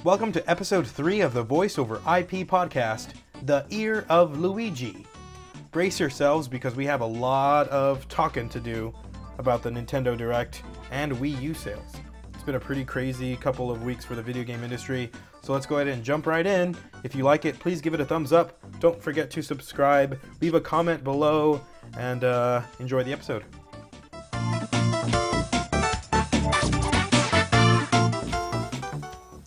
Welcome to episode 3 of the Voice over IP podcast, The Ear of Luigi. Brace yourselves because we have a lot of talking to do about the Nintendo Direct and Wii U sales. It's been a pretty crazy couple of weeks for the video game industry, so let's go ahead and jump right in. If you like it, please give it a thumbs up. Don't forget to subscribe, leave a comment below, and enjoy the episode.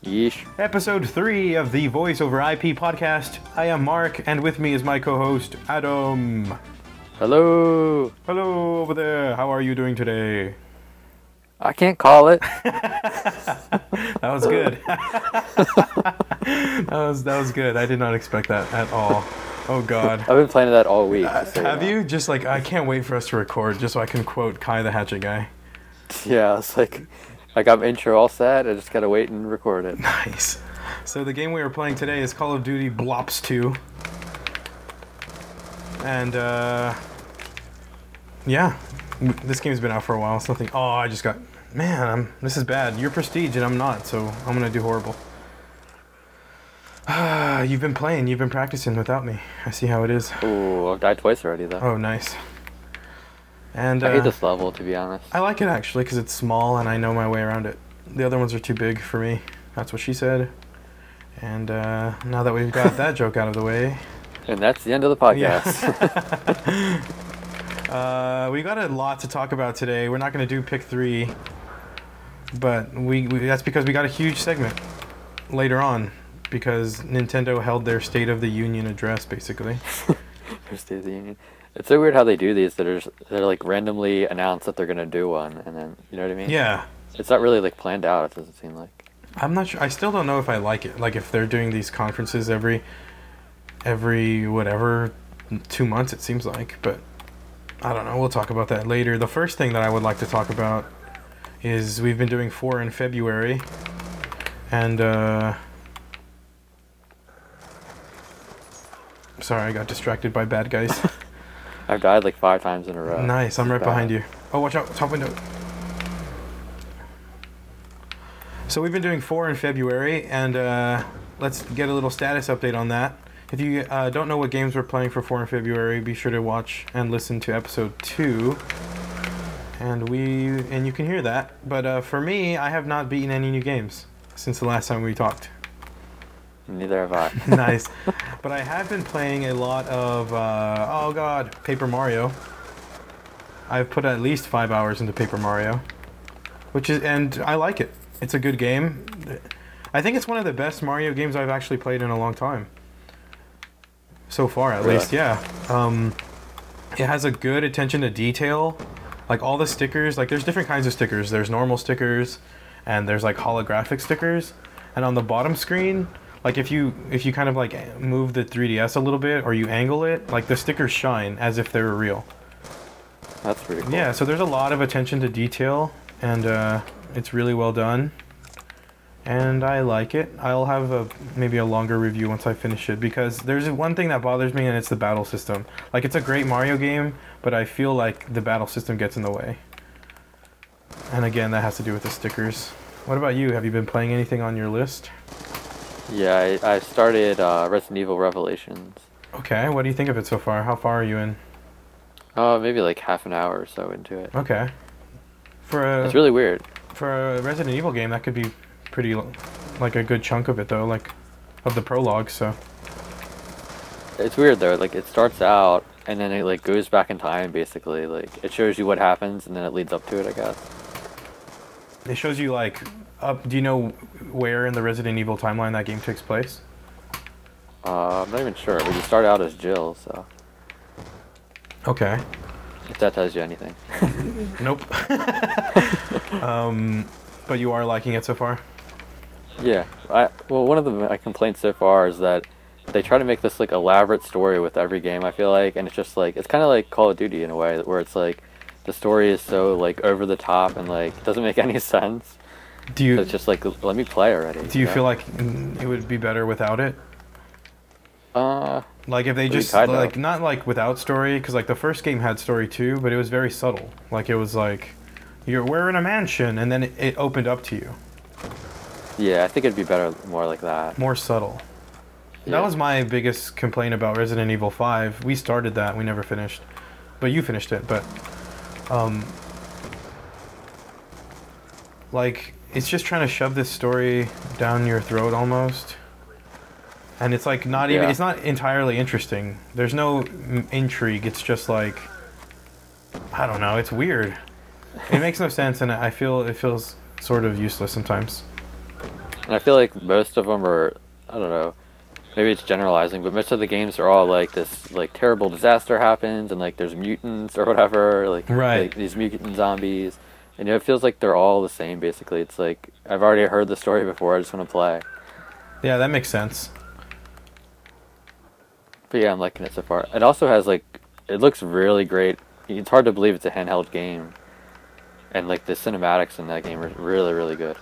Yeesh. Episode 3 of the Voice over IP podcast. I am Mark, and with me is my co-host, Adam. Hello. Hello over there. How are you doing today? I can't call it. That was good. that was good. I did not expect that at all. Oh God. I've been playing that all week. Have you? Just like, I can't wait for us to record just so I can quote Kai the Hatchet Guy. Yeah, it's like I got my intro all set. I just gotta wait and record it. Nice. So the game we are playing today is Call of Duty Blops 2. And yeah, this game's been out for a while. Something. Oh, I just got. Man, this is bad. You're prestige and I'm not, so I'm gonna do horrible. You've been playing. You've been practicing without me. I see how it is. Ooh, I've died twice already though. Oh, nice. And I hate this level, to be honest. I like it actually because it's small and I know my way around it. The other ones are too big for me. That's what she said. And now that we've got that joke out of the way. And that's the end of the podcast. Yeah. We got a lot to talk about today. We're not going to do pick 3. But that's because we got a huge segment later on. Because Nintendo held their State of the Union address, basically. Their State of the Union. It's so weird how they do these. They're like randomly announce that they're gonna do one, and then you know what I mean? Yeah. It's not really like planned out. It doesn't seem like. I'm not sure. I still don't know if I like it. Like if they're doing these conferences every whatever 2 months, it seems like. But I don't know. We'll talk about that later. The first thing that I would like to talk about is we've been doing 4 in February, and sorry, I got distracted by bad guys. I've died like 5 times in a row. Nice, I'm right behind you. Oh, watch out, top window. So we've been doing 4 in February, and let's get a little status update on that. If you don't know what games we're playing for 4 in February, be sure to watch and listen to episode 2. And you can hear that. But for me, I have not beaten any new games since the last time we talked. Neither have I. Nice. But I have been playing a lot of, oh God, Paper Mario. I've put at least 5 hours into Paper Mario. And I like it. It's a good game. I think it's one of the best Mario games I've actually played in a long time. So far, at least, yeah. It has a good attention to detail. Like all the stickers, like there's different kinds of stickers. There's normal stickers, and there's like holographic stickers. And on the bottom screen, like if you kind of like move the 3DS a little bit or you angle it, like the stickers shine as if they were real. That's pretty cool. Yeah, so there's a lot of attention to detail, and it's really well done. And I like it. I'll have maybe a longer review once I finish it, because there's one thing that bothers me, and it's the battle system. Like it's a great Mario game, but I feel like the battle system gets in the way. And again, that has to do with the stickers. What about you? Have you been playing anything on your list? Yeah, I started Resident Evil Revelations. Okay, what do you think of it so far? How far are you in? Maybe like half an hour or so into it. Okay. It's really weird. For a Resident Evil game, that could be pretty, like a good chunk of it though, like of the prologue, so. It's weird though, like it starts out and then it like goes back in time basically. Like it shows you what happens and then it leads up to it, I guess. It shows you like do you know where in the Resident Evil timeline that game takes place? I'm not even sure, but you start out as Jill, so. Okay. If that tells you anything. Nope. But you are liking it so far? Yeah. Well, one of my complaints so far is that they try to make this like elaborate story with every game, I feel like, and it's just like, it's kind of like Call of Duty in a way, where it's like, the story is so like over the top and like doesn't make any sense. So it's just like, let me play already. Do you feel like it would be better without it? Like if they just like not like without story, because like the first game had story too, but it was very subtle. Like it was like we're in a mansion, and then it opened up to you. Yeah, I think it'd be better more like that. More subtle. Yeah. That was my biggest complaint about Resident Evil 5. We started that, we never finished. But you finished it, but like it's just trying to shove this story down your throat almost. And it's like not even it's not entirely interesting. There's no intrigue. It's just like I don't know, it's weird. It makes no sense and I feel it feels sort of useless sometimes. And I feel like most of them are, I don't know, maybe it's generalizing, but most of the games are all like this, like terrible disaster happens and like there's mutants or whatever, like, right. like these mutant zombies. And it feels like they're all the same basically. It's like, I've already heard the story before, I just want to play. Yeah, that makes sense. But yeah, I'm liking it so far. It also has like, it looks really great. It's hard to believe it's a handheld game. And like the cinematics in that game are really, really good.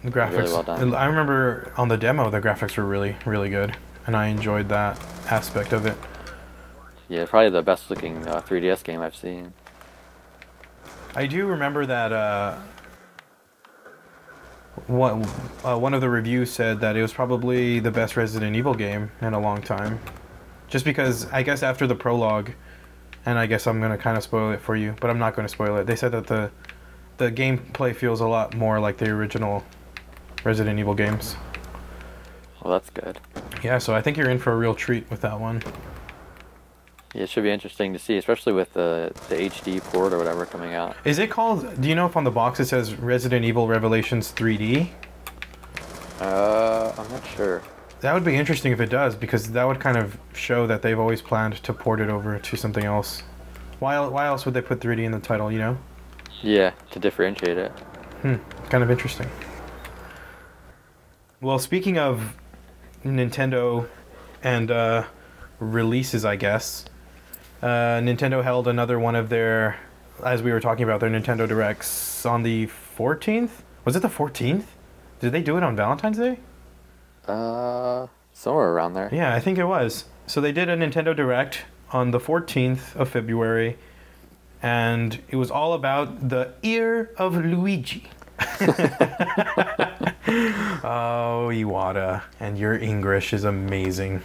The graphics, really well done. I remember on the demo the graphics were really, really good. And I enjoyed that aspect of it. Yeah, probably the best looking 3DS game I've seen. I do remember that one of the reviews said that it was probably the best Resident Evil game in a long time. Just because, I guess after the prologue, and I guess I'm going to kind of spoil it for you, but I'm not going to spoil it. They said that the gameplay feels a lot more like the original Resident Evil games. Well, that's good. Yeah, so I think you're in for a real treat with that one. Yeah, it should be interesting to see, especially with the HD port or whatever coming out. Is it called, do you know if on the box it says Resident Evil Revelations 3D? I'm not sure. That would be interesting if it does, because that would kind of show that they've always planned to port it over to something else. Why else would they put 3D in the title, you know? Yeah, to differentiate it. Kind of interesting. Well, speaking of Nintendo and releases, I guess, Nintendo held another one of their, as we were talking about, their Nintendo Directs on the 14th? Was it the 14th? Did they do it on Valentine's Day? Somewhere around there. Yeah, I think it was. So they did a Nintendo Direct on the 14th of February, and it was all about the ear of Luigi. Oh, Iwata, and your English is amazing.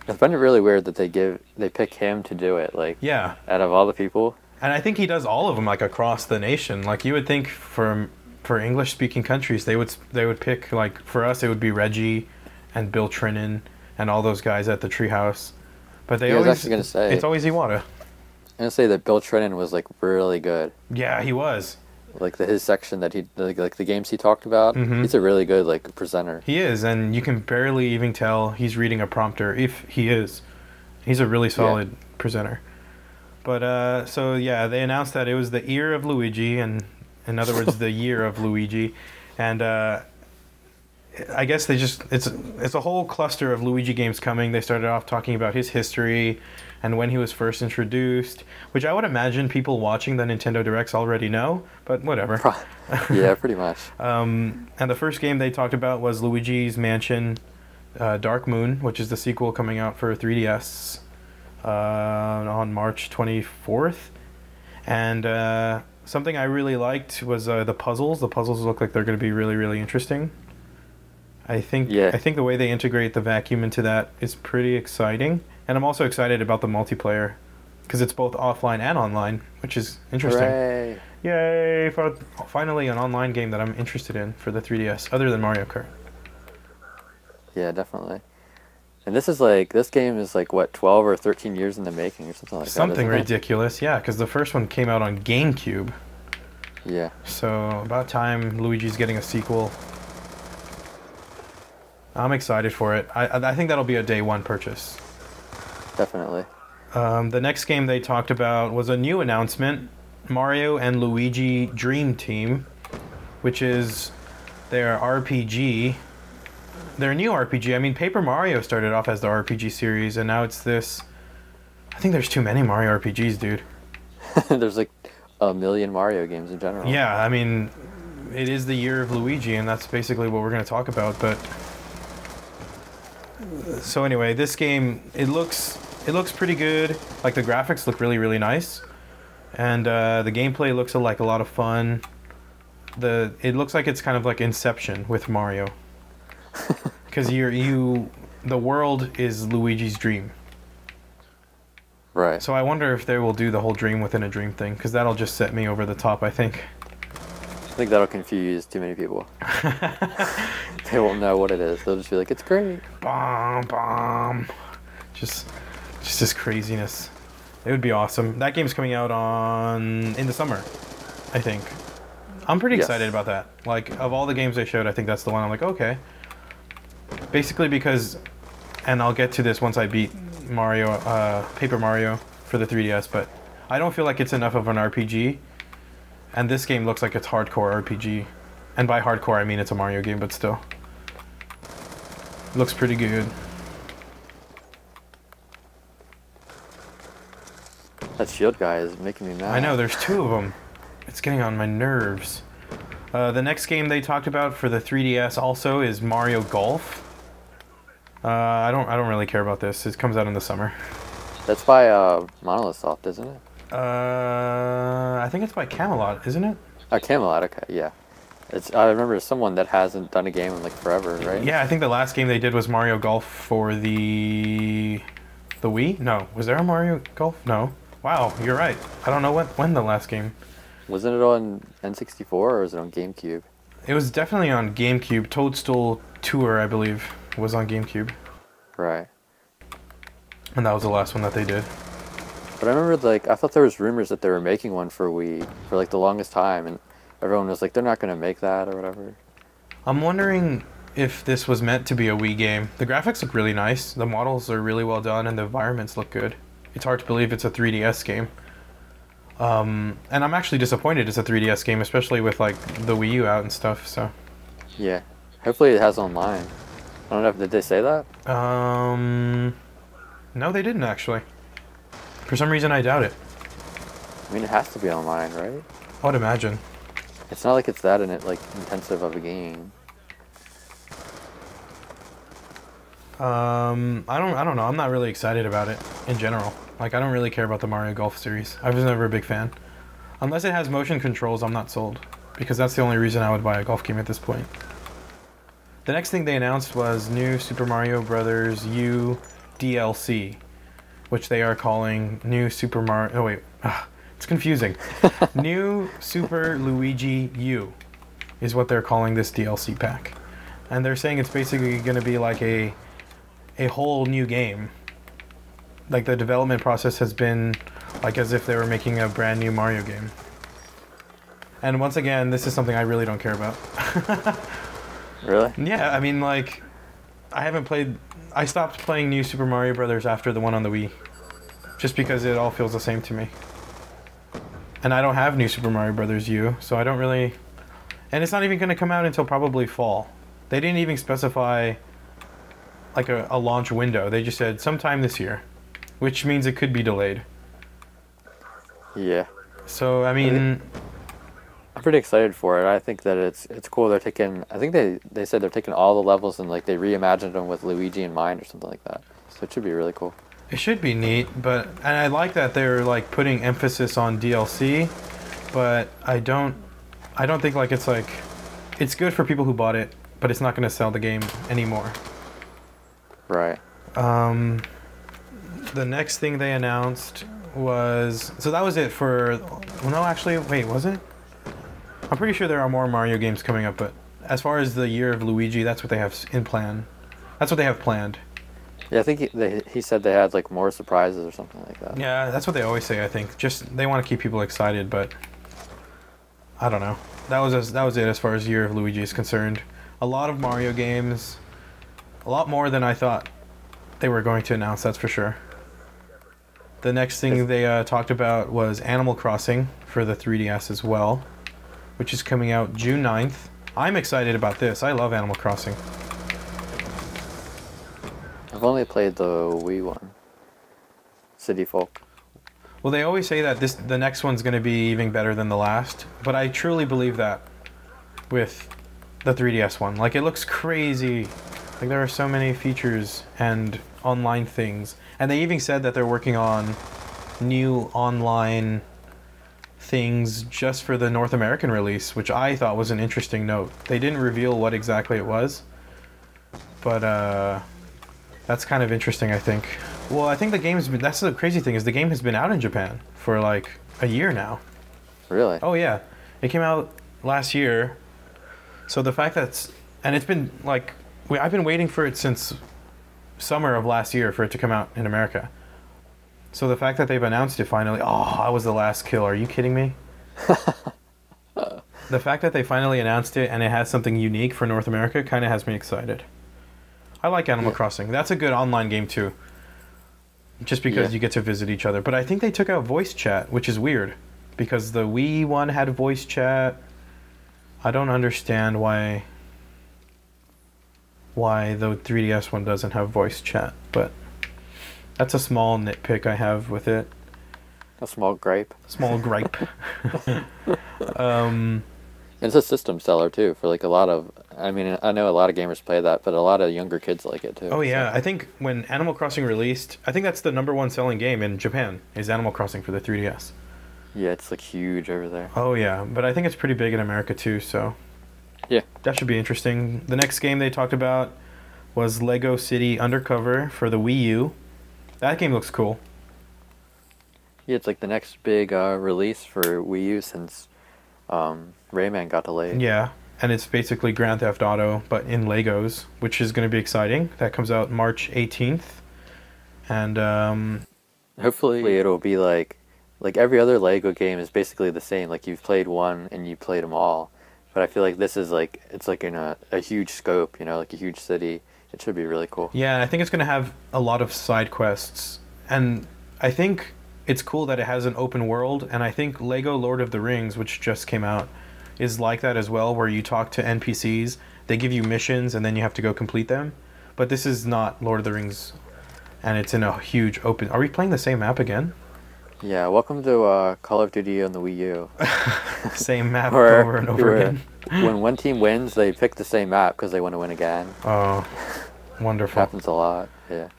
I find it really weird that they pick him to do it, like, Yeah. out of all the people. And I think he does all of them, like, across the nation. Like, you would think for English-speaking countries, they would pick, like, for us, it would be Reggie and Bill Trinan and all those guys at the Treehouse. But they I was always, actually gonna say, it's always Iwata. I'm gonna say that Bill Trinan was, like, really good. Yeah, he was. Like, his section that he, like the games he talked about, he's a really good, like, presenter. He is, and you can barely even tell he's reading a prompter, if he is. He's a really solid presenter. But, so, yeah, they announced that it was the ear of Luigi, and in other words, the year of Luigi. And I guess they just, it's a whole cluster of Luigi games coming. They started off talking about his history and when he was first introduced, which I would imagine people watching the Nintendo Directs already know, but whatever. Yeah, pretty much. And the first game they talked about was Luigi's Mansion Dark Moon, which is the sequel coming out for 3DS on March 24th. And something I really liked was the puzzles. The puzzles look like they're going to be really, really interesting. I think the way they integrate the vacuum into that is pretty exciting. And I'm also excited about the multiplayer, because it's both offline and online, which is interesting. Hooray. Yay! For finally an online game that I'm interested in for the 3DS, other than Mario Kart. Yeah, definitely. And this game is like, what, 12 or 13 years in the making or something like that. Something ridiculous, yeah, because the first one came out on GameCube. Yeah. So about time Luigi's getting a sequel. I'm excited for it. I think that'll be a day one purchase. Definitely. The next game they talked about was a new announcement, Mario and Luigi Dream Team, which is their RPG. Their new RPG. I mean, Paper Mario started off as the RPG series, and now it's this. I think there's too many Mario RPGs, dude. There's like a million Mario games in general. Yeah, I mean, it is the year of Luigi, and that's basically what we're going to talk about, but... So anyway, this game, it looks pretty good. Like, the graphics look really, really nice. And the gameplay looks like a lot of fun. it looks like it's kind of like Inception with Mario. Because the world is Luigi's dream. Right. So I wonder if they will do the whole dream within a dream thing, because that'll just set me over the top, I think. I think that'll confuse too many people. They won't know what it is. They'll just be like, it's great. Bomb. Just this craziness. It would be awesome. That game's coming out in the summer, I think. I'm pretty excited about that. Like, of all the games they showed, I think that's the one I'm like, okay. Basically because, and I'll get to this once I beat Paper Mario for the 3DS, but I don't feel like it's enough of an RPG. And this game looks like it's hardcore RPG. And by hardcore, I mean it's a Mario game, but still. Looks pretty good. That shield guy is making me mad. I know, there's two of them. It's getting on my nerves. The next game they talked about for the 3DS also is Mario Golf. I don't really care about this. It comes out in the summer. That's by Monolith Soft, isn't it? I think it's by Camelot, isn't it? Oh, Camelot. Okay, yeah. I remember someone that hasn't done a game in like forever, right? Yeah, I think the last game they did was Mario Golf for the Wii. No, was there a Mario Golf? No. Wow, you're right. I don't know when the last game. Wasn't it on N64 or was it on GameCube? It was definitely on GameCube. Toadstool Tour, I believe, was on GameCube. Right. And that was the last one that they did. But I remember, like, I thought there was rumors that they were making one for Wii for, like, the longest time, and everyone was like, they're not going to make that or whatever. I'm wondering if this was meant to be a Wii game. The graphics look really nice, the models are really well done, and the environments look good. It's hard to believe it's a 3DS game. And I'm actually disappointed it's a 3DS game, especially with, like, the Wii U out and stuff, so... Yeah. Hopefully it has online. I don't know, did they say that? No, they didn't, actually. For some reason, I doubt it. I mean, it has to be online, right? I would imagine. It's not like it's that intensive of a game. I don't know. I'm not really excited about it in general. Like, I don't really care about the Mario Golf series. I was never a big fan. Unless it has motion controls, I'm not sold. Because that's the only reason I would buy a golf game at this point. The next thing they announced was new Super Mario Bros. U DLC, which they are calling New Super Mario... Oh, wait. It's confusing. New Super Luigi U is what they're calling this DLC pack. And they're saying it's basically going to be like a whole new game. Like, the development process has been like as if they were making a brand new Mario game. And once again, this is something I really don't care about. Really? Yeah, I mean, like, I stopped playing New Super Mario Brothers after the one on the Wii. Just because it all feels the same to me. And I don't have New Super Mario Brothers U, so I don't really... And it's not even going to come out until probably fall. They didn't even specify, like, a launch window. They just said sometime this year. Which means it could be delayed. Yeah. So, I mean... I'm pretty excited for it. I think that it's cool. They're taking... I think they said they're taking all the levels and, like, they reimagined them with Luigi in mind or something like that. So it should be really cool. It should be neat, and I like that they're, like, putting emphasis on DLC, but I don't think, like, it's good for people who bought it, but it's not going to sell the game anymore. Right. The next thing they announced was... So that was it for... Well, no, actually, wait, was it? I'm pretty sure there are more Mario games coming up, but as far as the year of Luigi, that's what they have in plan. That's what they have planned. Yeah, I think he said they had, like, more surprises or something like that. Yeah, that's what they always say, I think. Just, they want to keep people excited, but... I don't know. That was it as far as Year of Luigi is concerned. A lot of Mario games. A lot more than I thought they were going to announce, that's for sure. The next thing they talked about was Animal Crossing for the 3DS as well, which is coming out June 9th. I'm excited about this. I love Animal Crossing. I've only played the Wii one. City Folk. Well, they always say that the next one's going to be even better than the last, but I truly believe that with the 3DS one. Like, it looks crazy. Like, there are so many features and online things. And they even said that they're working on new online things just for the North American release, which I thought was an interesting note. They didn't reveal what exactly it was, but that's kind of interesting, I think. Well, I think the game's been, that's the crazy thing, is the game has been out in Japan for like a year now. Really? Oh yeah, it came out last year. So the fact and it's been like, I've been waiting for it since summer of last year for it to come out in America. So the fact that they've announced it finally, I was the last kill. Are you kidding me? The fact that they finally announced it and it has something unique for North America kind of has me excited. I like Animal Crossing. That's a good online game too. Just because you get to visit each other. But I think they took out voice chat, which is weird. Because the Wii one had voice chat. I don't understand why the 3DS one doesn't have voice chat. But that's a small nitpick I have with it. A small gripe. Small gripe. It's a system seller too for like a lot of. I mean, I know a lot of gamers play that, but a lot of younger kids like it too. Oh yeah, so. I think when Animal Crossing released, I think that's the #1 selling game in Japan is Animal Crossing for the 3DS. Yeah, it's like huge over there. Oh yeah, but I think it's pretty big in America too. So yeah, that should be interesting. The next game they talked about was Lego City Undercover for the Wii U. That game looks cool. Yeah, it's like the next big release for Wii U since Rayman got delayed. Yeah, and it's basically Grand Theft Auto, but in Legos, which is going to be exciting. That comes out March 18th. And hopefully it'll be like every other Lego game is basically the same. Like you've played one and you played them all. But I feel like this is like, it's like in a huge scope, you know, like a huge city. It should be really cool. Yeah, and I think it's going to have a lot of side quests. And I think it's cool that it has an open world. And I think Lego Lord of the Rings, which just came out, is like that as well, where you talk to NPCs. They give you missions and then you have to go complete them. But this is not Lord of the Rings. And it's in a huge open... Are we playing the same map again? Yeah, welcome to Call of Duty on the Wii U. Same map over and over again. When one team wins, they pick the same map because they want to win again. Oh, wonderful. It happens a lot, yeah.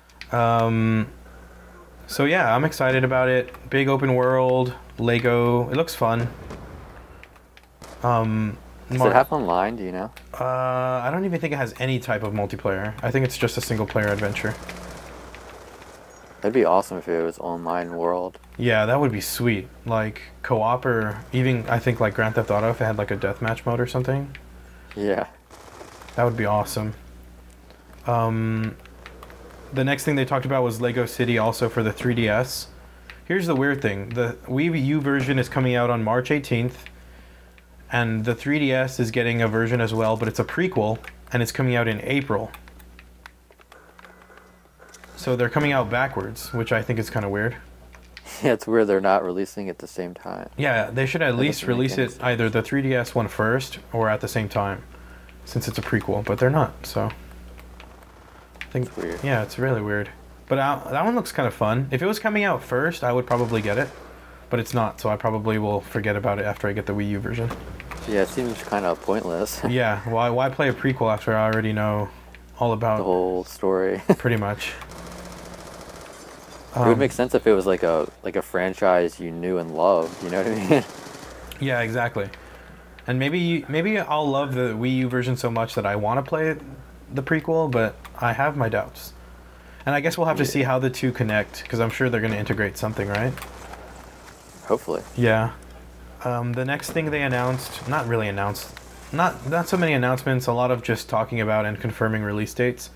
So yeah, I'm excited about it. Big open world, Lego. It looks fun. Does it have online, do you know? I don't even think it has any type of multiplayer. I think it's just a single player adventure. That'd be awesome if it was online world. Yeah, that would be sweet. Like co-op, or even I think like Grand Theft Auto if it had like a deathmatch mode or something. Yeah. That would be awesome. The next thing they talked about was Lego City also for the 3DS. Here's the weird thing. The Wii U version is coming out on March 18th. And the 3DS is getting a version as well, but it's a prequel, and it's coming out in April. So they're coming out backwards, which I think is kind of weird. Yeah, it's weird they're not releasing it at the same time. Yeah, they should at least release it either the 3DS one first or at the same time, since it's a prequel, but they're not, so... I think, it's weird. Yeah, it's really weird. But that one looks kind of fun. If it was coming out first, I would probably get it. But it's not, so I probably will forget about it after I get the Wii U version. Yeah, it seems kind of pointless. Yeah, why play a prequel after I already know all about... the whole story. Pretty much. It would make sense if it was like a franchise you knew and loved, you know what I mean? Yeah, exactly. And maybe I'll love the Wii U version so much that I want to play the prequel, but I have my doubts. And I guess we'll have to see how the two connect, because I'm sure they're going to integrate something, right? Hopefully. Yeah. The next thing they announced, not really announced, not so many announcements, a lot of just talking about and confirming release dates.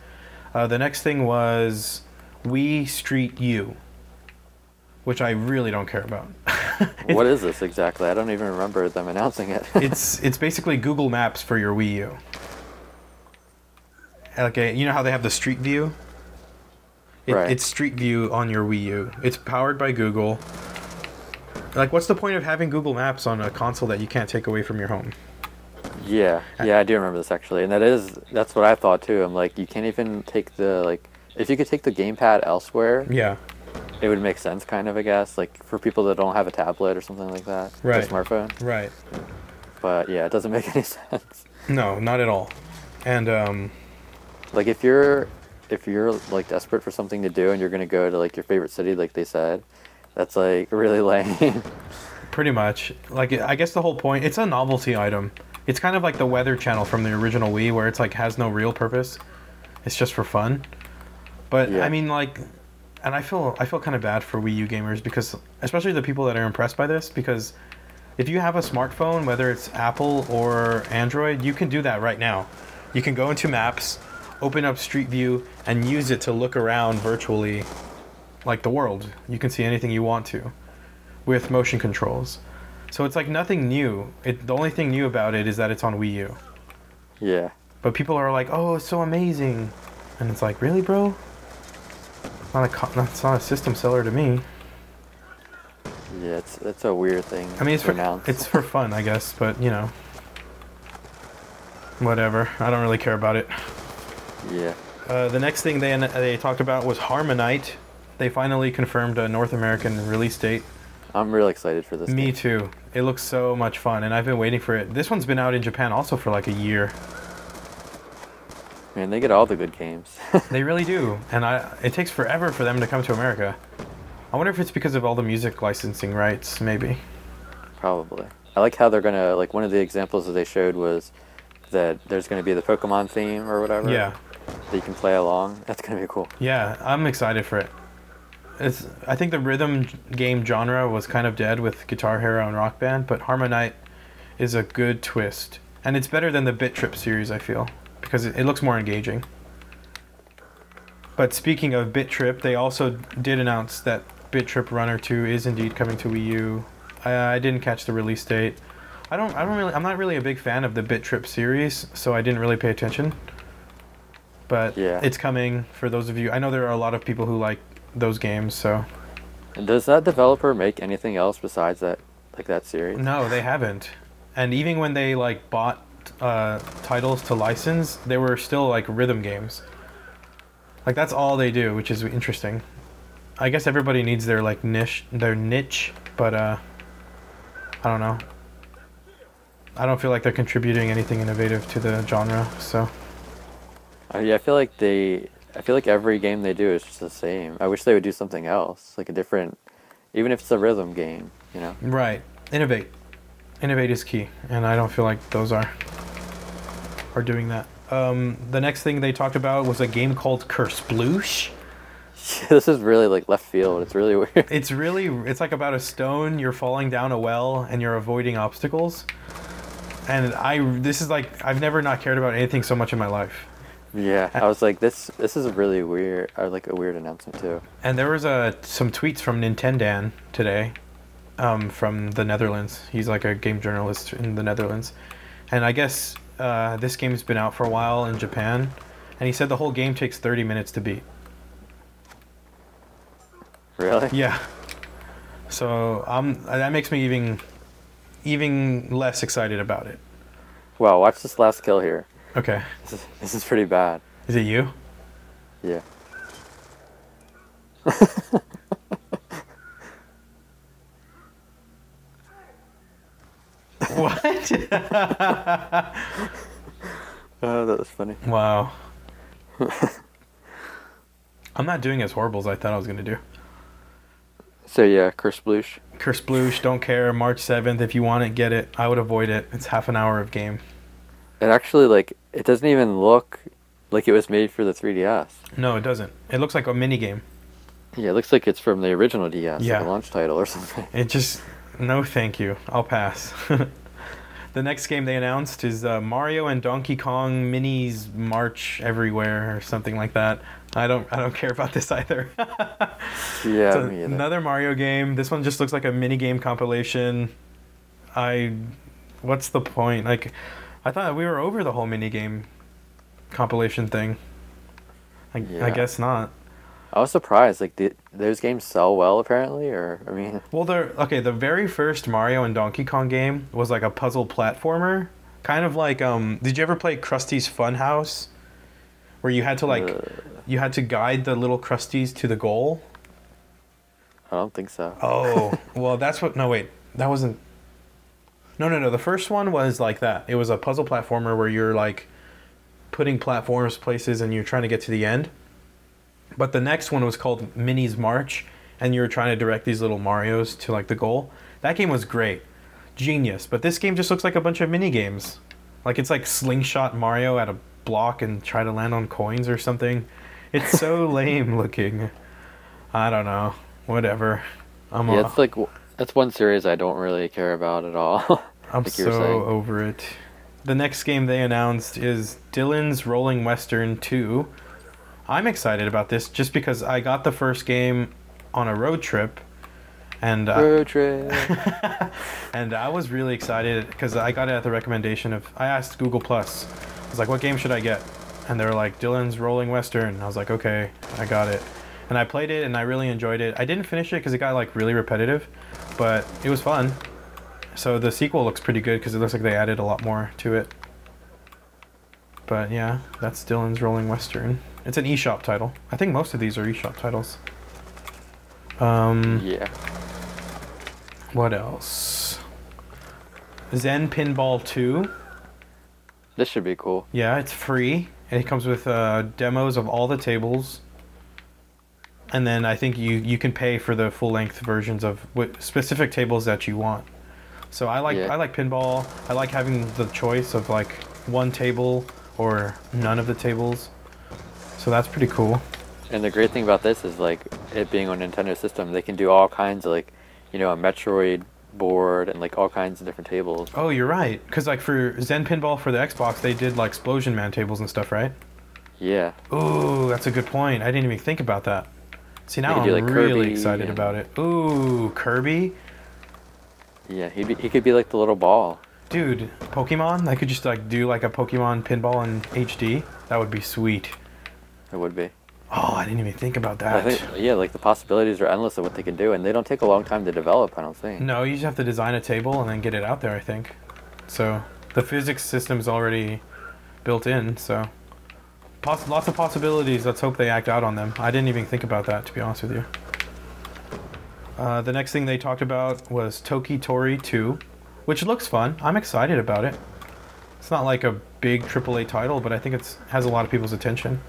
The next thing was Wii Street U, which I really don't care about. What is this exactly? I don't even remember them announcing it. It's basically Google Maps for your Wii U. Okay, you know how they have the Street View? Right. It's Street View on your Wii U. It's powered by Google. Like, what's the point of having Google Maps on a console that you can't take away from your home? Yeah, I do remember this actually, and that's what I thought too. I'm like, you can't even take if you could take the gamepad elsewhere, yeah, it would make sense, kind of, I guess, like for people that don't have a tablet or something like that, right, or a smartphone, right. But yeah, it doesn't make any sense. No, not at all. And like if you're like desperate for something to do and you're gonna go to like your favorite city, like they said, that's like really lame. Pretty much. Like, I guess the whole point, it's a novelty item. It's kind of like the weather channel from the original Wii, where it's like has no real purpose. It's just for fun. But Yeah. I mean, like, and I feel kind of bad for Wii U gamers, because especially the people that are impressed by this, because if you have a smartphone, whether it's Apple or Android, you can do that right now. You can go into Maps, open up Street View, and use it to look around virtually, like the world. You can see anything you want to, with motion controls. So it's like nothing new. The only thing new about it is that it's on Wii U. Yeah. But people are like, "Oh, it's so amazing," and it's like, really, bro? It's not a system seller to me. Yeah, it's a weird thing. I mean, to it's for fun, I guess, but you know, whatever. I don't really care about it. Yeah. The next thing they talked about was HarmoKnight. They finally confirmed a North American release date. I'm really excited for this. Me game. too. It looks so much fun, and I've been waiting for it. This one's been out in Japan also for like a year. Man, they get all the good games. They really do, and it takes forever for them to come to America. I wonder if it's because of all the music licensing rights, maybe. Probably. I like how they're gonna, like, one of the examples that they showed was that there's gonna be the Pokemon theme or whatever. Yeah. That you can play along. That's gonna be cool. Yeah, I'm excited for it. I think the rhythm game genre was kind of dead with Guitar Hero and Rock Band, but HarmoKnight is a good twist. And it's better than the Bit Trip series, I feel, because it looks more engaging. But speaking of Bit Trip, they also did announce that Bit Trip Runner 2 is indeed coming to Wii U. I didn't catch the release date. I'm not really a big fan of the Bit Trip series, so I didn't really pay attention. But Yeah. it's coming for those of you. I know there are a lot of people who like those games, so. And does that developer make anything else besides that, like that series? No, they haven't. And even when they like bought titles to license, they were still like rhythm games. Like that's all they do, which is interesting. I guess everybody needs their like niche, but I don't know. I don't feel like they're contributing anything innovative to the genre, so. Yeah, I feel like every game they do is just the same. I wish they would do something else, like a different, even if it's a rhythm game, you know? Right. Innovate. Innovate is key, and I don't feel like those are doing that. The next thing they talked about was a game called Kersploosh. This is really like left field. It's really weird. It's like about a stone, you're falling down a well, and you're avoiding obstacles. And this is like, I've never not cared about anything so much in my life. Yeah, I was like, this is really weird, or like a weird announcement too. And there was some tweets from Nintendan today, from the Netherlands. He's like a game journalist in the Netherlands. And I guess this game's been out for a while in Japan, and he said the whole game takes 30 minutes to beat. Really? Yeah. So that makes me even less excited about it. Wow, watch this last kill here. Okay. This is pretty bad. Is it you? Yeah. What? Oh, that was funny. Wow. I'm not doing as horrible as I thought I was going to do. So yeah, Kersploosh. Kersploosh, don't care. March 7th. If you want it, get it. I would avoid it. It's half an hour of game. It actually, like, it doesn't even look like it was made for the 3DS. No, it doesn't. It looks like a mini game. Yeah, it looks like it's from the original DS, Yeah. like a launch title or something. It just... No, thank you. I'll pass. The next game they announced is Mario and Donkey Kong Minis March Everywhere or something like that. I don't care about this either. Yeah, It's me either. another Mario game. This one just looks like a mini game compilation. What's the point? Like, I thought we were over the whole mini game compilation thing. I Yeah. guess not. I was surprised. Like, those games sell well, apparently, or, I mean... Well, the very first Mario and Donkey Kong game was like a puzzle platformer. Kind of like, did you ever play Krusty's Fun House? Where you had to, like, you had to guide the little Krusties to the goal? I don't think so. Oh, well, that's what... No, wait. That wasn't... No. The first one was like that. It was a puzzle platformer where you're, like, putting platforms places and you're trying to get to the end. But the next one was called Mini's March, and you were trying to direct these little Marios to, like, the goal. That game was great. Genius. But this game just looks like a bunch of mini games. Like it's like slingshot Mario at a block and try to land on coins or something. It's so lame looking. I don't know. Whatever. It's like that's one series I don't really care about at all. I'm so over it. The next game they announced is Dylan's Rolling Western 2. I'm excited about this just because I got the first game on a road trip. And road trip. and I was really excited because I got it at the recommendation of... I asked Google+. I was like, what game should I get? And they were like, Dylan's Rolling Western. I was like, okay, I got it. And I played it and I really enjoyed it. I didn't finish it because it got like really repetitive, but it was fun. So the sequel looks pretty good because it looks like they added a lot more to it. But yeah, that's Dylan's Rolling Western. It's an eShop title. I think most of these are eShop titles. Yeah. What else? Zen Pinball 2. This should be cool. Yeah, it's free. And it comes with demos of all the tables. And then I think you can pay for the full-length versions of what specific tables that you want. So I like pinball. I like having the choice of like one table or none of the tables. So that's pretty cool. And the great thing about this is like it being on Nintendo system, they can do all kinds of like, a Metroid board and like all kinds of different tables. Oh, you're right. Because like for Zen Pinball for the Xbox, they did like Explosion Man tables and stuff, right? Yeah. Ooh, that's a good point. I didn't even think about that. See, now I'm like really Kirby excited about it. Ooh, Kirby? Yeah, he could be like the little ball. Dude, Pokemon? I could just like do like a Pokemon pinball in HD. That would be sweet. It would be. Oh, I didn't even think about that. I think, like the possibilities are endless of what they can do, and they don't take a long time to develop, I don't think. No, you just have to design a table and then get it out there, I think. So, the physics system's already built in, so... lots of possibilities. Let's hope they act out on them. I didn't even think about that, to be honest with you. The next thing they talked about was Toki Tori 2, which looks fun. I'm excited about it. It's not like a big AAA title, but I think it has a lot of people's attention.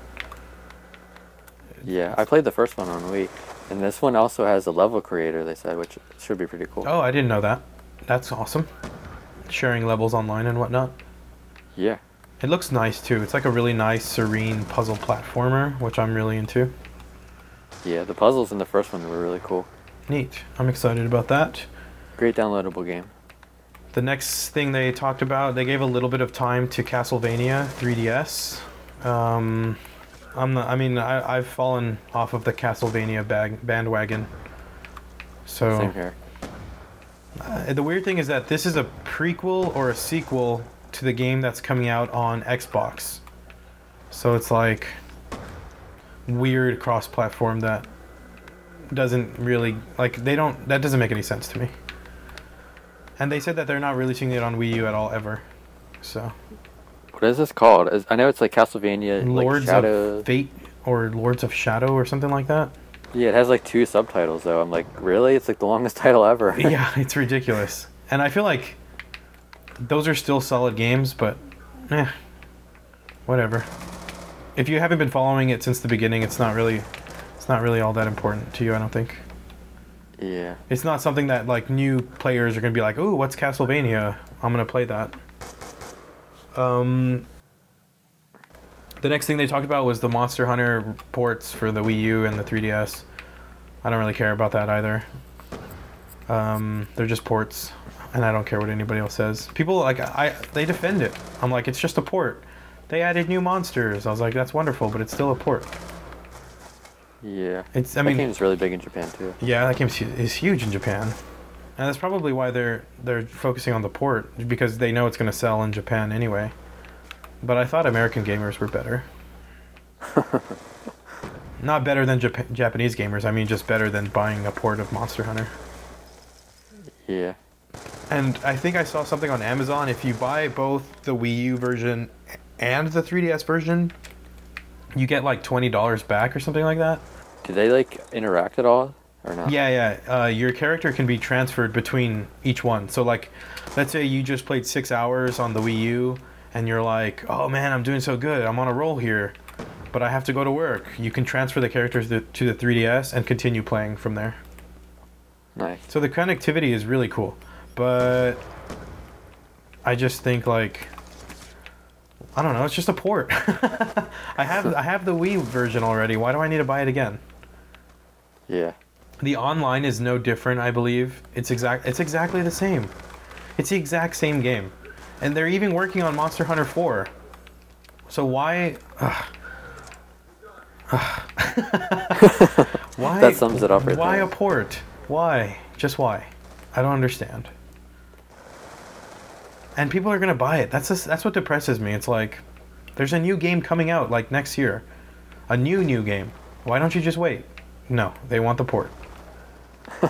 Yeah, I played the first one on Wii, and this one also has a level creator, they said, which should be pretty cool. Oh, I didn't know that. That's awesome. Sharing levels online and whatnot. Yeah. It looks nice too. It's like a really nice, serene puzzle platformer, which I'm really into. Yeah, the puzzles in the first one were really cool. Neat. I'm excited about that. Great downloadable game. The next thing they talked about, they gave a little bit of time to Castlevania 3DS. I've fallen off of the Castlevania bandwagon. So Same here. The weird thing is that this is a prequel or a sequel to the game that's coming out on Xbox. So it's like weird cross-platform that doesn't really that doesn't make any sense to me. And they said that they're not releasing it on Wii U at all ever. So what is this called? I know it's like Castlevania Lords like of Fate or Lords of Shadow or something like that. Yeah, it has like 2 subtitles though. I'm like, really? It's like the longest title ever. Yeah, it's ridiculous. And I feel like those are still solid games, but whatever. If you haven't been following it since the beginning, it's not really all that important to you, I don't think. Yeah. It's not something that like new players are going to be like, "Ooh, what's Castlevania? I'm going to play that." The next thing they talked about was the Monster Hunter ports for the Wii U and the 3DS. I don't really care about that either. They're just ports, and I don't care what anybody else says. People they defend it. I'm like, it's just a port. They added new monsters. I was like, that's wonderful, but it's still a port. Yeah. That game's really big in Japan too. Yeah, that game is huge in Japan. And that's probably why they're focusing on the port, because they know it's going to sell in Japan anyway. But I thought American gamers were better. Not better than Japanese gamers, I mean just better than buying a port of Monster Hunter. Yeah. And I think I saw something on Amazon, if you buy both the Wii U version and the 3DS version, you get like $20 back or something like that. Do they like interact at all or not? Yeah. Your character can be transferred between each one. So like, let's say you just played 6 hours on the Wii U and you're like, oh man, I'm doing so good, I'm on a roll here, but I have to go to work. You can transfer the characters to the 3DS and continue playing from there. Nice. So the connectivity is really cool, but I just think like, I don't know, it's just a port. I have the Wii version already. Why do I need to buy it again? Yeah. The online is no different, I believe. It's exactly the same. It's the exact same game. And they're even working on Monster Hunter 4. So why why That sums it up right why there. a port? Why? Just why? I don't understand. And people are gonna buy it. That's what depresses me. It's like, there's a new game coming out like next year, a new game. Why don't you just wait? No, they want the port,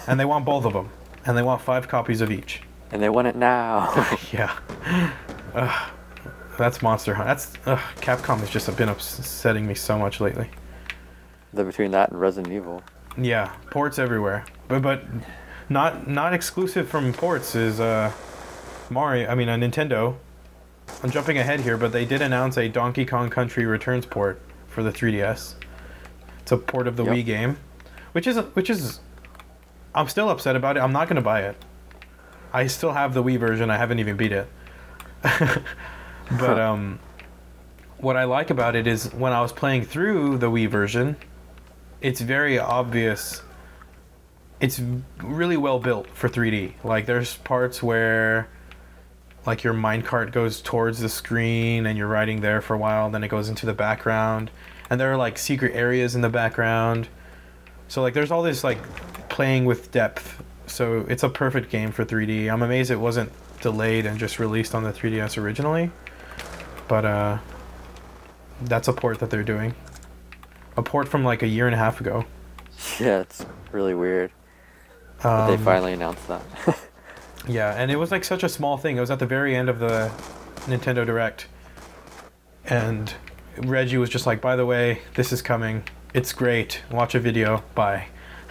and they want both of them, and they want 5 copies of each. And they want it now. Yeah, that's Monster Hunter. Capcom has just been upsetting me so much lately. Between that and Resident Evil. Yeah, ports everywhere, but not exclusive from ports is Mario. I mean, Nintendo. I'm jumping ahead here, but they did announce a Donkey Kong Country Returns port for the 3DS. It's a port of the Wii game, which is I'm still upset about it. I'm not gonna buy it. I still have the Wii version. I haven't even beat it. But what I like about it is when I was playing through the Wii version, it's very obvious. It's really well built for 3D. Like there's parts where like your minecart goes towards the screen and you're riding there for a while, then it goes into the background, and there are like secret areas in the background. So like there's all this like playing with depth. So it's a perfect game for 3D. I'm amazed it wasn't delayed and just released on the 3DS originally. But that's a port that they're doing. A port from like a year and a half ago. Yeah, it's really weird. But they finally announced that. Yeah, and it was like such a small thing. It was at the very end of the Nintendo Direct. And Reggie was just like, by the way, this is coming. It's great. Watch a video. Bye.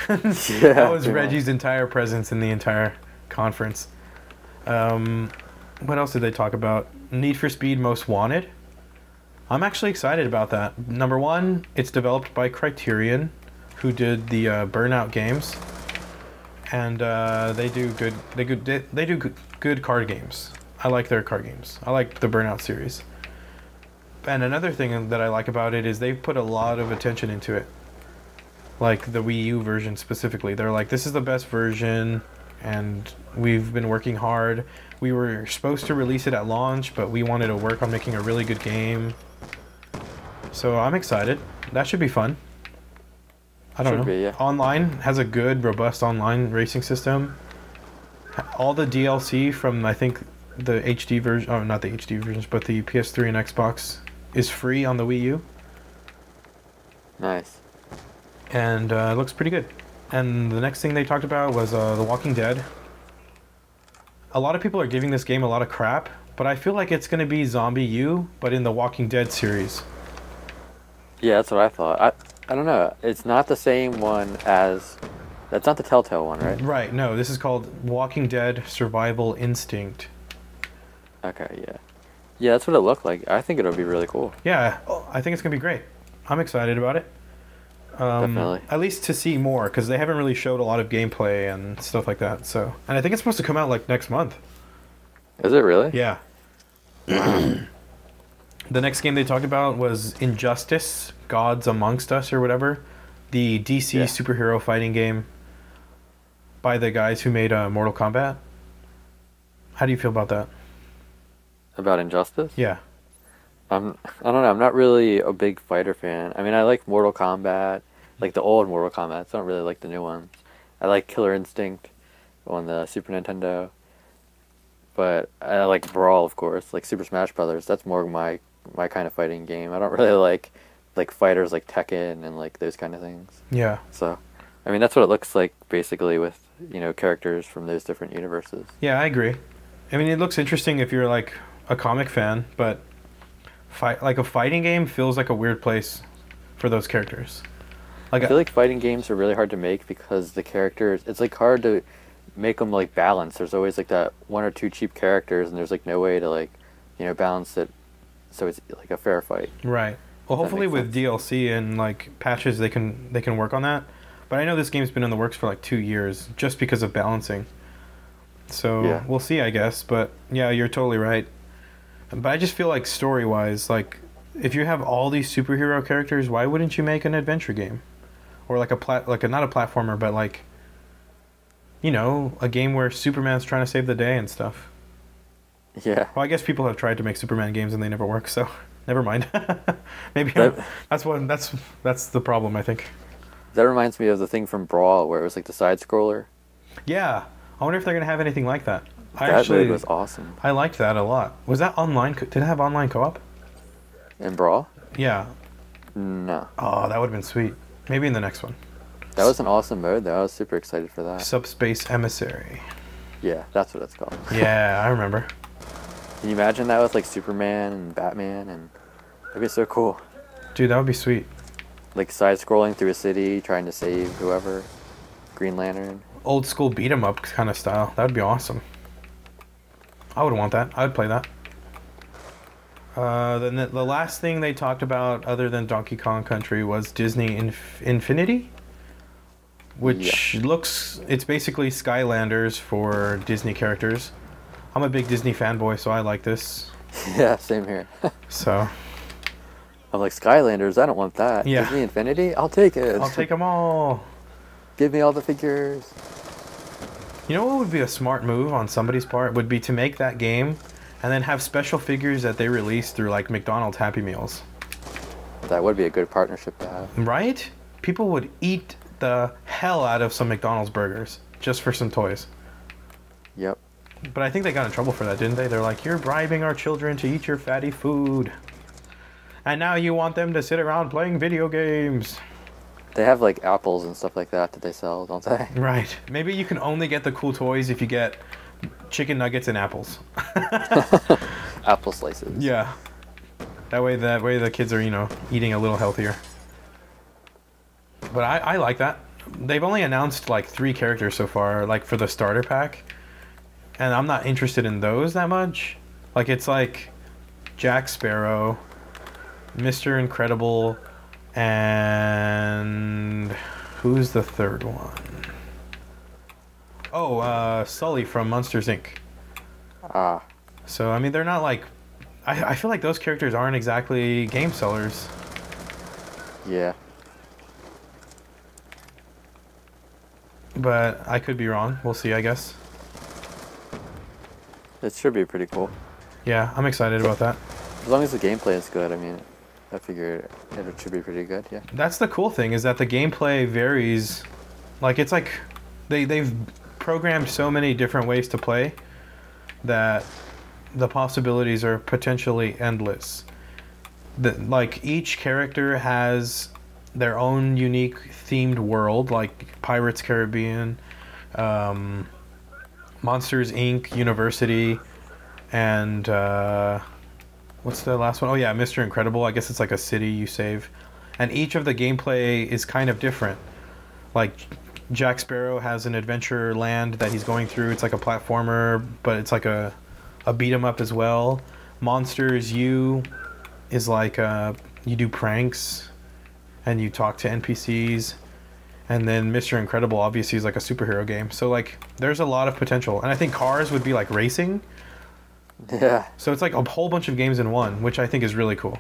That was Reggie's entire presence in the entire conference. What else did they talk about? Need for Speed Most Wanted. I'm actually excited about that. Number one, it's developed by Criterion, who did the Burnout games, and they do good card games. I like their card games. I like the Burnout series. And another thing that I like about it is they've put a lot of attention into it. Like the Wii U version specifically. They're like, this is the best version, and we've been working hard. We were supposed to release it at launch, but we wanted to work on making a really good game. So I'm excited. That should be fun. I don't know. Yeah. Online has a good, robust online racing system. All the DLC from, I think, the HD version, oh, not the HD versions, but the PS3 and Xbox is free on the Wii U. Nice. And it looks pretty good. And the next thing they talked about was The Walking Dead. A lot of people are giving this game a lot of crap, but I feel like it's going to be Zombie U, but in the Walking Dead series. Yeah, that's what I thought. I don't know. It's not the same one as... That's not the Telltale one, right? Right, no. This is called Walking Dead Survival Instinct. Okay, yeah. Yeah, that's what it looked like. I think it'll be really cool. Yeah, I think it's going to be great. I'm excited about it. Definitely. At least to see more, because they haven't really showed a lot of gameplay and stuff like that. So, and I think it's supposed to come out like next month. Is it really? Yeah. The next game they talked about was Injustice, Gods Amongst Us or whatever. The DC superhero fighting game by the guys who made Mortal Kombat. How do you feel about that? About Injustice? Yeah. I don't know. I'm not really a big fighter fan. I mean, I like Mortal Kombat, like the old Mortal Kombat. I don't really like the new ones. I like Killer Instinct on the Super Nintendo. But I like Brawl, of course, like Super Smash Brothers. That's more my kind of fighting game. I don't really like fighters like Tekken and like those kind of things. Yeah. So, I mean, that's what it looks like basically with, you know, characters from those different universes. Yeah, I agree. I mean, it looks interesting if you're like a comic fan, but like a fighting game feels like a weird place for those characters. Like I feel like fighting games are really hard to make because the characters, it's like hard to make them like balance. There's always like that one or two cheap characters, and there's like no way to like, you know, balance it so it's like a fair fight. Right. Well, hopefully with DLC and like patches they can work on that. But But I know this game's been in the works for like 2 years just because of balancing. So Yeah. we'll see, I guess. But yeah, you're totally right. But I just feel like story-wise, like if you have all these superhero characters, why wouldn't you make an adventure game, or like not a platformer, but like, you know, a game where Superman's trying to save the day and stuff. Yeah. Well, I guess people have tried to make Superman games and they never work, so never mind. Maybe that's the problem, I think. That reminds me of the thing from Brawl where it was like the side scroller. Yeah, I wonder if they're gonna have anything like that. That mode was awesome. I liked that a lot. Was that online? Did it have online co-op? In Brawl? Yeah. No. Oh, that would have been sweet. Maybe in the next one. That was an awesome mode though. I was super excited for that. Subspace Emissary. Yeah, that's what it's called. Yeah, I remember. Can you imagine that with like Superman and Batman, and that'd be so cool. Dude, that would be sweet. Like side scrolling through a city trying to save whoever. Green Lantern. Old school beat 'em up kind of style. That would be awesome. I would want that. I would play that. Then the last thing they talked about, other than Donkey Kong Country, was Disney Infinity, which looks, it's basically Skylanders for Disney characters. I'm a big Disney fanboy, so I like this. Yeah, same here. So. I'm like, Skylanders, I don't want that. Yeah. Disney Infinity? I'll take it. I'll take them all. Give me all the figures. You know what would be a smart move on somebody's part? Would be to make that game and then have special figures that they release through like McDonald's Happy Meals. That would be a good partnership to have. Right? People would eat the hell out of some McDonald's burgers just for some toys. Yep. But I think they got in trouble for that, didn't they? They're like, you're bribing our children to eat your fatty food. And now you want them to sit around playing video games. They have like apples and stuff like that they sell, don't they? Right. Maybe you can only get the cool toys if you get chicken nuggets and apples. Apple slices. Yeah. That way the kids are, you know, eating a little healthier. But I like that. They've only announced like 3 characters so far, like for the starter pack. And I'm not interested in those that much. Like it's like Jack Sparrow, Mr. Incredible, and who's the third one? Oh, Sully from Monsters, Inc. Ah. So, I mean, they're not like... I feel like those characters aren't exactly game sellers. Yeah. But I could be wrong. We'll see, I guess. It should be pretty cool. Yeah, I'm excited about that. As long as the gameplay is good, I mean, I figure it should be pretty good, yeah. That's the cool thing, is that the gameplay varies. Like, it's like... They've programmed so many different ways to play that the possibilities are potentially endless. Like, each character has their own unique themed world, like Pirates Caribbean, Monsters Inc., University, and what's the last one? Oh yeah, Mr. Incredible. I guess it's like a city you save. And each of the gameplay is kind of different. Like Jack Sparrow has an adventure land that he's going through. It's like a platformer, but it's like a beat 'em up as well. Monsters U is like you do pranks and you talk to NPCs. And then Mr. Incredible obviously is like a superhero game. So like there's a lot of potential. And I think Cars would be like racing. Yeah. So it's like a whole bunch of games in one, which I think is really cool.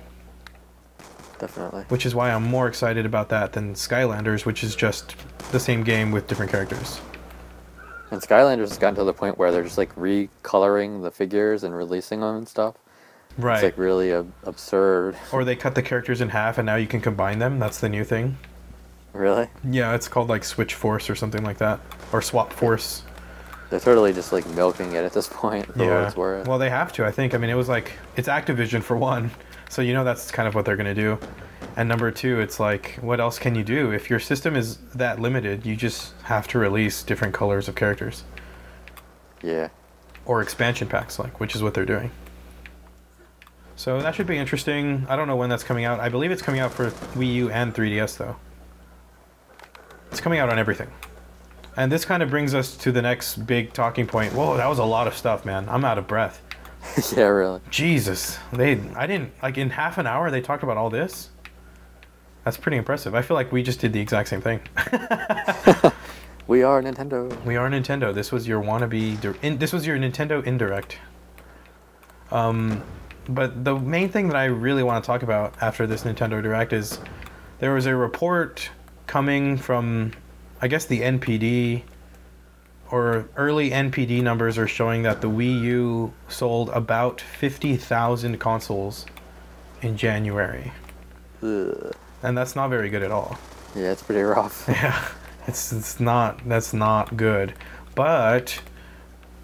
Definitely. Which is why I'm more excited about that than Skylanders, which is just the same game with different characters. And Skylanders has gotten to the point where they're just like recoloring the figures and releasing them and stuff. Right. It's like really absurd. Or they cut the characters in half and now you can combine them. That's the new thing. Really? Yeah, it's called like Switch Force or something like that. Or Swap Force. They're totally just like milking it at this point for what it's worth. Well, they have to, I think. I mean, it was like, it's Activision for one. So you know that's kind of what they're going to do. And number two, it's like, what else can you do? If your system is that limited, you just have to release different colors of characters. Yeah. Or expansion packs, like, which is what they're doing. So that should be interesting. I don't know when that's coming out. I believe it's coming out for Wii U and 3DS, though. It's coming out on everything. And this kind of brings us to the next big talking point. Whoa, that was a lot of stuff, man. I'm out of breath. Yeah, really. Jesus. I didn't, like, in half an hour they talked about all this? That's pretty impressive. I feel like we just did the exact same thing. We are Nintendo. We are Nintendo. This was your wannabe. This was your Nintendo Indirect. But the main thing that I really want to talk about after this Nintendo Direct is there was a report coming from, I guess, the NPD, or early NPD numbers are showing that the Wii U sold about 50,000 consoles in January. Ugh. And that's not very good at all. Yeah, it's pretty rough. Yeah, that's not good. But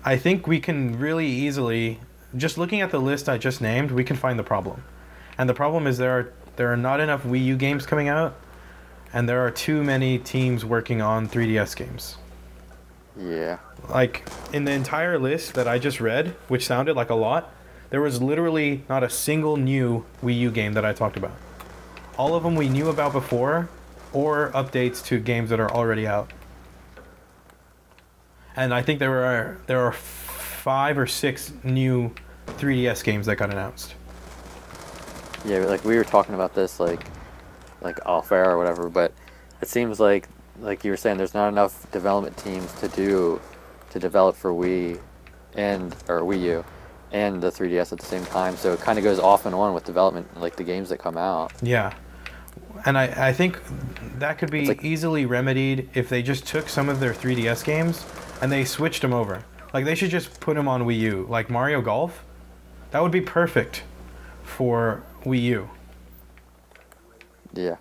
I think we can really easily, just looking at the list I just named, we can find the problem. And the problem is there are not enough Wii U games coming out, and there are too many teams working on 3DS games. Yeah. Like, in the entire list that I just read, which sounded like a lot, there was literally not a single new Wii U game that I talked about. All of them we knew about before, or updates to games that are already out. And I think there are 5 or 6 new 3DS games that got announced. Yeah, like we were talking about this like off air or whatever, but it seems like you were saying, there's not enough development teams to develop for Wii or Wii U and the 3DS at the same time. So it kind of goes off and on with development, like the games that come out. Yeah. And I think that could be easily remedied if they just took some of their 3DS games and they switched them over. Like, they should just put them on Wii U. Like Mario Golf, that would be perfect for Wii U. Yeah.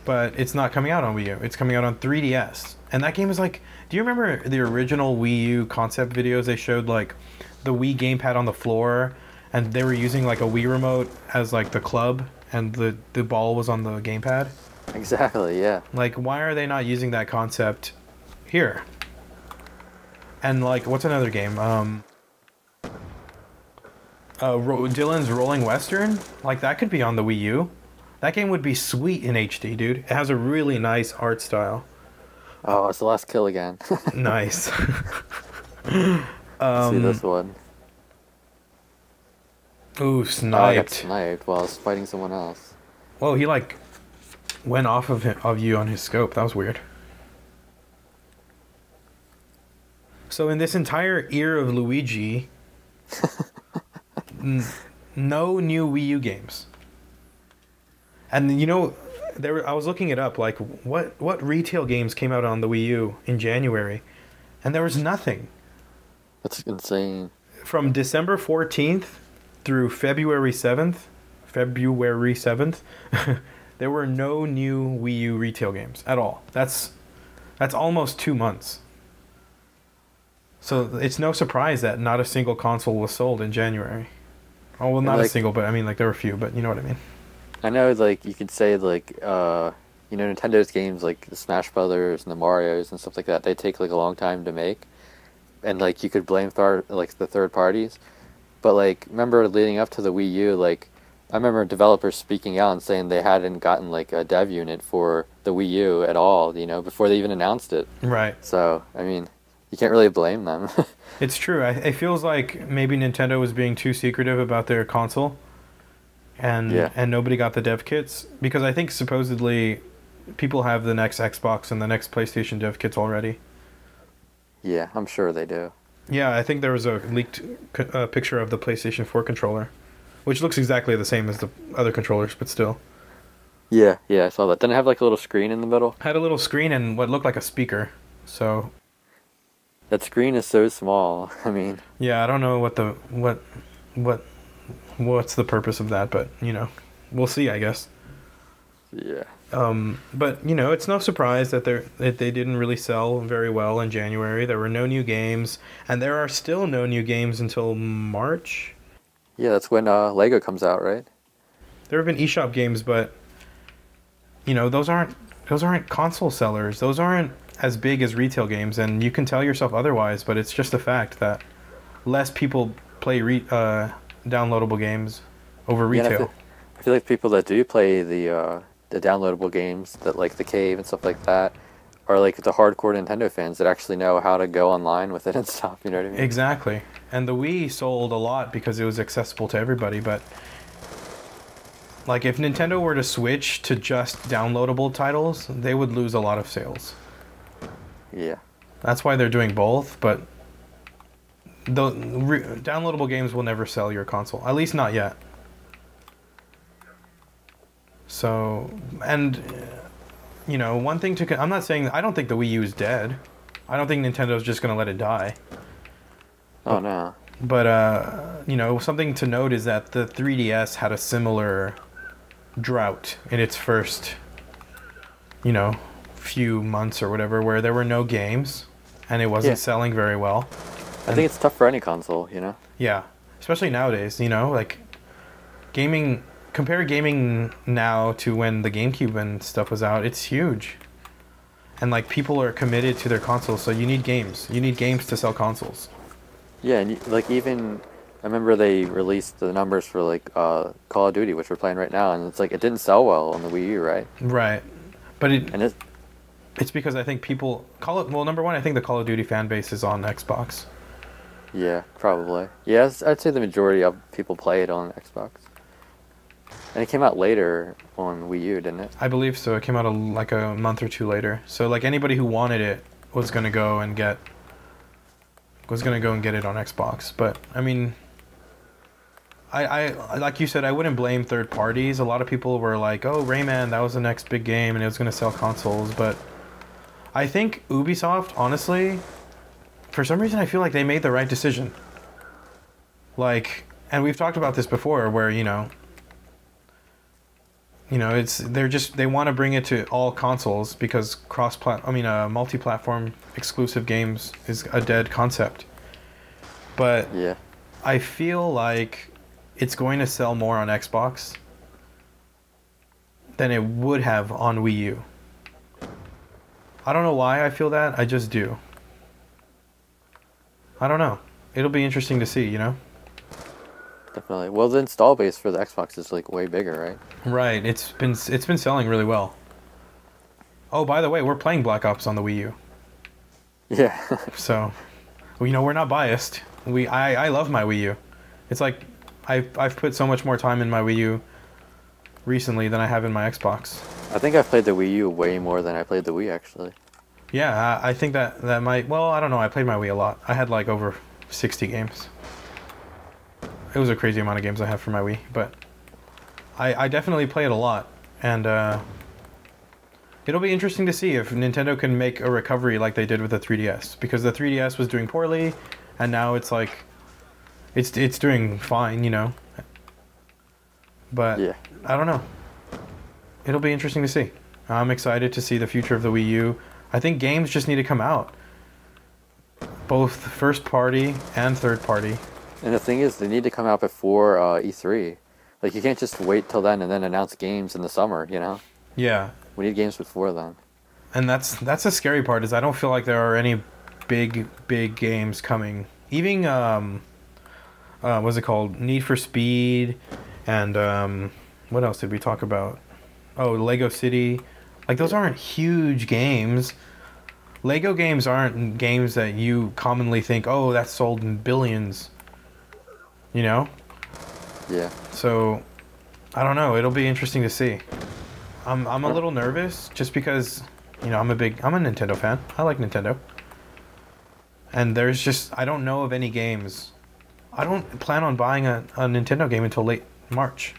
But it's not coming out on Wii U. It's coming out on 3DS. And that game is like... Do you remember the original Wii U concept videos? They showed, like, the Wii gamepad on the floor, and they were using, like, a Wii remote as, like, the club, and the ball was on the gamepad? Exactly, yeah. Like, why are they not using that concept here? And, like, what's another game? Dylan's Rolling Western? Like, that could be on the Wii U. That game would be sweet in HD, dude. It has a really nice art style. Oh, it's the last kill again. Nice. See this one. Ooh, Oh, I got sniped. sniped while I was fighting someone else. Whoa, he, like, went off of you on his scope. That was weird. So in this entire era of Luigi, no new Wii U games. And you know, I was looking it up, like what retail games came out on the Wii U in January, and there was nothing. That's insane. From December 14th through February 7th, there were no new Wii U retail games at all. That's almost 2 months. So it's no surprise that not a single console was sold in January. Oh, well, not a single, but I mean, like, there were a few, but you know what I mean. I know, like, you could say, like, Nintendo's games, like the Smash Brothers and the Marios and stuff like that, they take, like, a long time to make. And, like, you could blame, the third parties. But, like, remember leading up to the Wii U, like, I remember developers speaking out and saying they hadn't gotten, like, a dev unit for the Wii U at all, before they even announced it. Right. So, I mean, you can't really blame them. It's true. It feels like maybe Nintendo was being too secretive about their console. And nobody got the dev kits. Because I think supposedly people have the next Xbox and the next PlayStation dev kits already. Yeah, I'm sure they do. Yeah, I think there was a leaked picture of the PlayStation 4 controller, which looks exactly the same as the other controllers, but still. Yeah, I saw that. Didn't it have, like, a little screen in the middle? Had a little screen and what looked like a speaker, so... That screen is so small, I mean... Yeah, I don't know what's the purpose of that, but, we'll see, I guess. Yeah. But, it's no surprise that they didn't really sell very well in January. There were no new games, and there are still no new games until March. Yeah, that's when Lego comes out, right? There have been eShop games, but, those aren't console sellers. Those aren't as big as retail games, and you can tell yourself otherwise, but it's just a fact that less people play downloadable games over retail. Yeah, I feel like people that do play the downloadable games, that like the Cave and stuff like that, are like the hardcore Nintendo fans that actually know how to go online with it and stuff, you know what I mean? Exactly. And the Wii sold a lot because it was accessible to everybody, but Like, if Nintendo were to switch to just downloadable titles, they would lose a lot of sales. Yeah. That's why they're doing both, but the downloadable games will never sell your console. At least not yet. So, and, you know, one thing to... I'm not saying... I don't think the Wii U is dead. I don't think Nintendo's just going to let it die. Oh, no. But, you know, something to note is that the 3DS had a similar drought in its first, you know, few months or whatever, where there were no games and it wasn't selling very well. I think it's tough for any console, you know? Yeah, especially nowadays, you know, like gaming, compare gaming now to when the GameCube and stuff was out, it's huge. And like people are committed to their consoles, so you need games. You need games to sell consoles. Yeah, and like even I remember they released the numbers for like Call of Duty, which we're playing right now, and it's like it didn't sell well on the Wii U, right? Right. But and it's because I think people well, number one, I think the Call of Duty fan base is on Xbox. Yeah, probably. Yes, I'd say the majority of people play it on Xbox. And it came out later on Wii U, didn't it? I believe so. It came out like a month or two later. So like anybody who wanted it was gonna go and get it on Xbox. But I mean, I like you said, I wouldn't blame third parties. A lot of people were like, "Oh, Rayman, that was the next big game, and it was gonna sell consoles." But I think Ubisoft, honestly, for some reason, I feel like they made the right decision. Like, and we've talked about this before, where they want to bring it to all consoles because multi-platform exclusive games is a dead concept. But yeah, I feel like it's going to sell more on Xbox than it would have on Wii U. I don't know why I feel that. I just do. I don't know. It'll be interesting to see, you know? definitely. Well, the install base for the Xbox is like way bigger, right? Right. It's been selling really well. Oh, by the way, we're playing Black Ops on the Wii U. Yeah. So, you know, we're not biased. I love my Wii U. It's like I've put so much more time in my Wii U recently than I have in my Xbox. I think I've played the Wii U way more than I played the Wii, actually. Yeah, I think that might... Well, I don't know. I played my Wii a lot. I had like over 60 games. It was a crazy amount of games I have for my Wii, but I definitely play it a lot. And it'll be interesting to see if Nintendo can make a recovery like they did with the 3DS. Because the 3DS was doing poorly, and now it's like... It's doing fine, you know? But yeah. I don't know. It'll be interesting to see. I'm excited to see the future of the Wii U. I think games just need to come out. Both first party and third party. And the thing is, they need to come out before E3. Like, you can't just wait till then and then announce games in the summer, you know? Yeah. We need games before then. And that's the scary part, is I don't feel like there are any big games coming. Even, what's it called? Need for Speed, and, what else did we talk about? Oh, Lego City. Like, those aren't huge games. Lego games aren't games that you commonly think, oh, that's sold in billions. You know? Yeah. So, I don't know. It'll be interesting to see. I'm a little nervous just because, you know, I'm a Nintendo fan. I like Nintendo. And there's just, I don't know of any games. I don't plan on buying a Nintendo game until late March.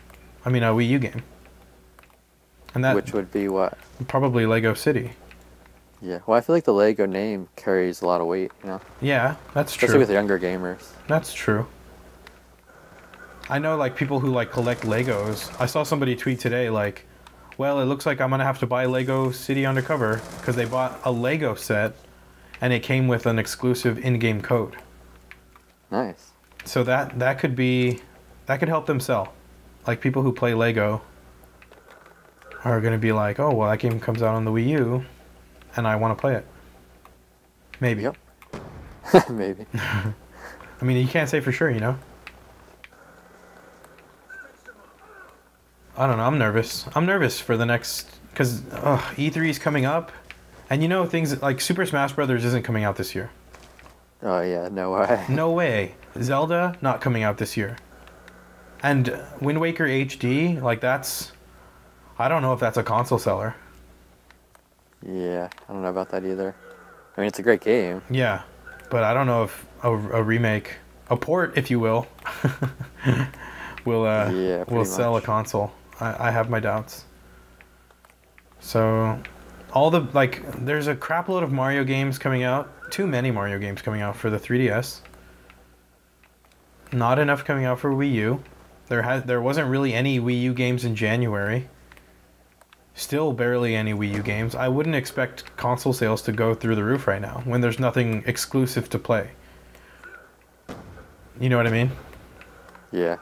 I mean, a Wii U game. And that, which would be what? Probably Lego City. Yeah. Well, I feel like the Lego name carries a lot of weight, you know? Yeah, that's true. Especially with younger gamers. That's true. I know, like, people who, like, collect Legos. I saw somebody tweet today, like, well, it looks like I'm going to have to buy Lego City Undercover because they bought a Lego set and it came with an exclusive in-game code. Nice. So that could help them sell. Like, people who play Lego are going to be like, oh, well, that game comes out on the Wii U and I want to play it. Maybe. Yep. Maybe. I mean, you can't say for sure, you know? I don't know. I'm nervous. I'm nervous for the next... Because E3 is coming up. And you know, things like Super Smash Brothers isn't coming out this year. Oh, yeah. No way. No way. Zelda, not coming out this year. And Wind Waker HD, like that's... I don't know if that's a console seller. Yeah, I don't know about that either. I mean, it's a great game. Yeah, but I don't know if a remake, a port, if you will, will sell a console. I have my doubts. So, all the, like, there's a crap load of Mario games coming out. Too many Mario games coming out for the 3DS. Not enough coming out for Wii U. There wasn't really any Wii U games in January. Still barely any Wii U games. I wouldn't expect console sales to go through the roof right now when there's nothing exclusive to play. You know what I mean? Yeah.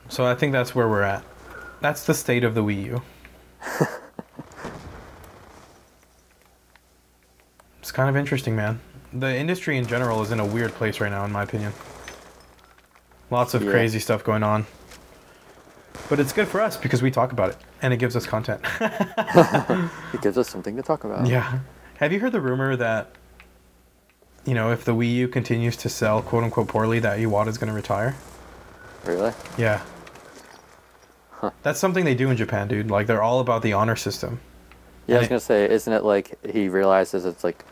So I think that's where we're at. That's the state of the Wii U. It's kind of interesting, man. The industry in general is in a weird place right now, in my opinion. Lots of crazy stuff going on. But it's good for us because we talk about it, and it gives us content. It gives us something to talk about. Yeah. Have you heard the rumor that, you know, if the Wii U continues to sell quote-unquote poorly, that Iwata's going to retire? Really? Yeah. Huh. That's something they do in Japan, dude. Like, they're all about the honor system. Yeah, I was going to say, isn't it like he realizes it's like,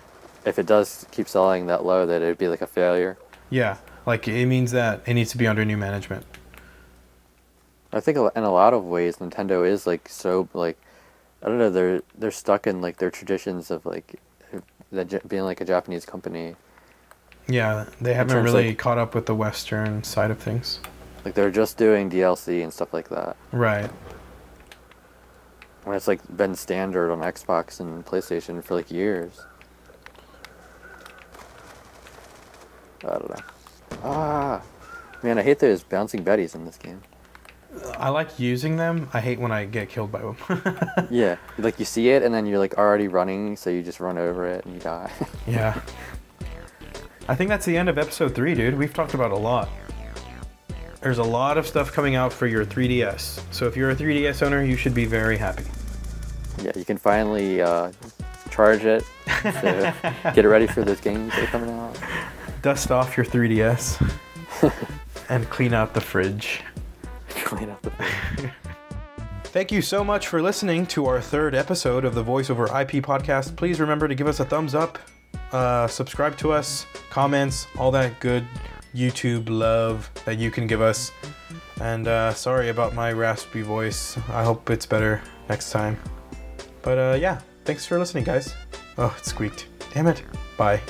if it does keep selling that low, that it would be like a failure? Yeah. Like, it means that it needs to be under new management. I think in a lot of ways, Nintendo is like so like, I don't know, they're stuck in like their traditions of like being like a Japanese company. Yeah, they haven't really caught up with the Western side of things. Like they're just doing DLC and stuff like that. Right. When it's like been standard on Xbox and PlayStation for like years. I don't know. Ah, man, I hate those bouncing betties in this game. I like using them. I hate when I get killed by them. Yeah, like you see it and then you're like already running, so you just run over it and you die. Yeah. I think that's the end of episode 3, dude. We've talked about a lot. There's a lot of stuff coming out for your 3DS. So if you're a 3DS owner, you should be very happy. Yeah, you can finally charge it to get it ready for those games that are coming out. Dust off your 3DS and clean out the fridge. Clean up the fridge. Thank you so much for listening to our 3rd episode of the Voiceover IP podcast. Please remember to give us a thumbs up, subscribe to us, comments, all that good YouTube love that you can give us. And sorry about my raspy voice. I hope it's better next time. But yeah, thanks for listening, guys. Oh, it squeaked. Damn it. Bye.